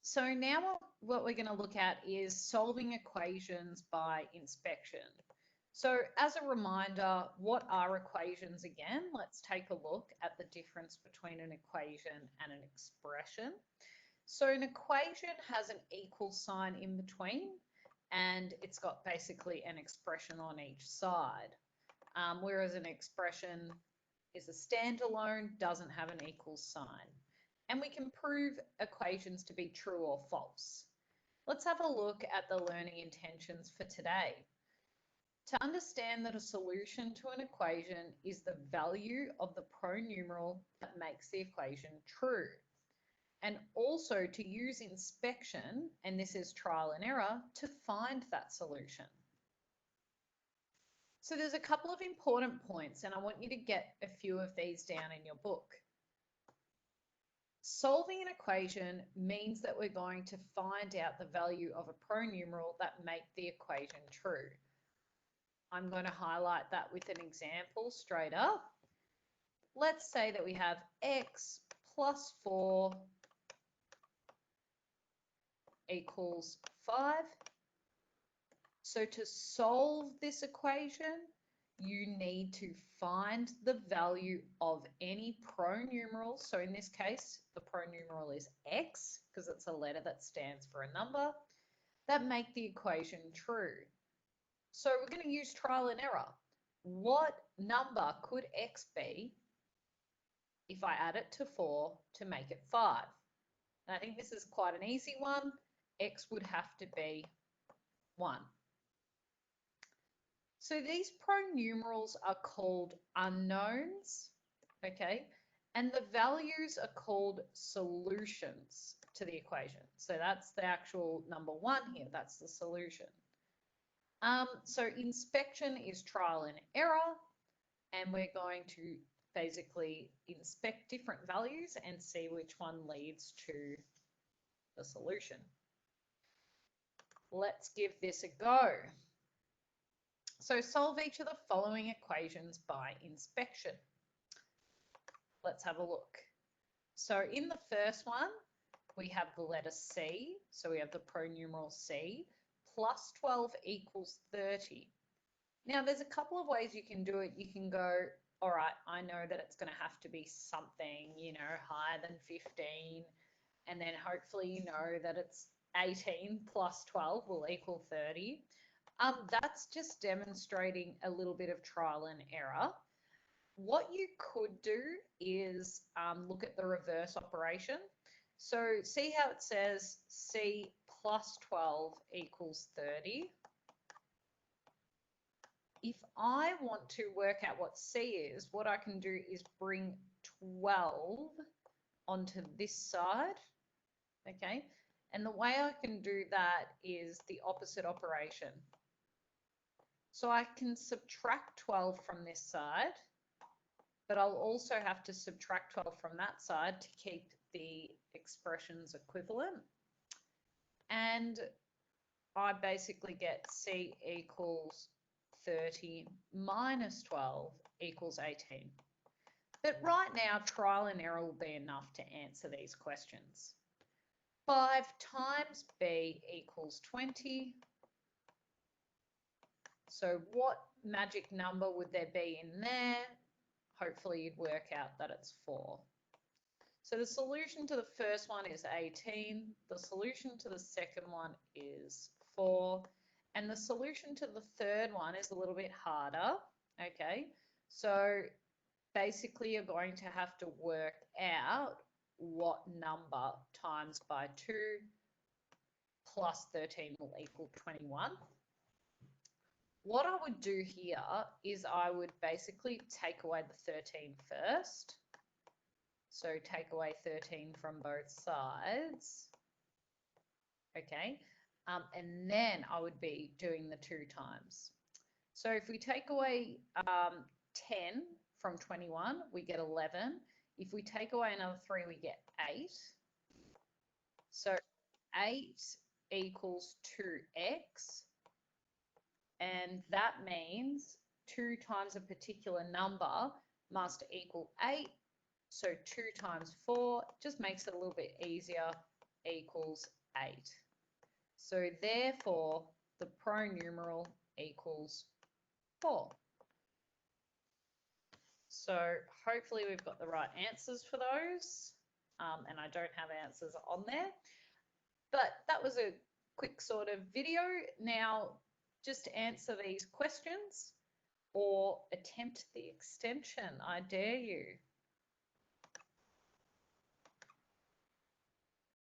So now what we're going to look at is solving equations by inspection. So as a reminder, what are equations again? Let's take a look at the difference between an equation and an expression. So an equation has an equal sign in between, and it's got basically an expression on each side. Whereas an expression is a standalone, doesn't have an equal sign. And we can prove equations to be true or false. Let's have a look at the learning intentions for today. To understand that a solution to an equation is the value of the pronumeral that makes the equation true. And also to use inspection, and this is trial and error, to find that solution. So there's a couple of important points, and I want you to get a few of these down in your book. Solving an equation means that we're going to find out the value of a pronumeral that make the equation true. I'm going to highlight that with an example straight up. Let's say that we have x plus 4 equals 5. So to solve this equation, you need to find the value of any pronumeral. So in this case, the pronumeral is x because it's a letter that stands for a number that make the equation true. So we're going to use trial and error. What number could x be if I add it to 4 to make it 5? And I think this is quite an easy one. X would have to be 1. So these pronumerals are called unknowns, okay? And the values are called solutions to the equation. So that's the actual number 1 here, that's the solution. So inspection is trial and error, and we're going to basically inspect different values and see which one leads to the solution. Let's give this a go. So solve each of the following equations by inspection. Let's have a look. So in the first one, we have the letter C. So we have the pronumeral C. Plus 12 equals 30. Now there's a couple of ways you can do it. You can go, all right, I know that it's going to have to be something, you know, higher than 15. And then hopefully you know that it's 18 plus 12 will equal 30. That's just demonstrating a little bit of trial and error. What you could do is look at the reverse operation. So see how it says C plus 12 equals 30. If I want to work out what C is, what I can do is bring 12 onto this side, okay? And the way I can do that is the opposite operation. So I can subtract 12 from this side, but I'll also have to subtract 12 from that side to keep the expressions equivalent. And I basically get C equals 30 minus 12 equals 18. But right now, trial and error will be enough to answer these questions. 5 times B equals 20. So what magic number would there be in there? Hopefully you'd work out that it's 4. So the solution to the first one is 18. The solution to the second one is 4. And the solution to the third one is a little bit harder. Okay, so basically you're going to have to work out what number times by 2 plus 13 will equal 21. What I would do here is I would basically take away the 13 first. So take away 13 from both sides. Okay, and then I would be doing the 2 times. So if we take away 10 from 21, we get 11. If we take away another 3, we get 8. So 8 equals 2x. And that means 2 times a particular number must equal 8. So 2 times 4 just makes it a little bit easier, equals 8. So therefore, the pronumeral equals 4. So hopefully we've got the right answers for those, and I don't have answers on there. But that was a quick sort of video. Now, just answer these questions or attempt the extension. I dare you.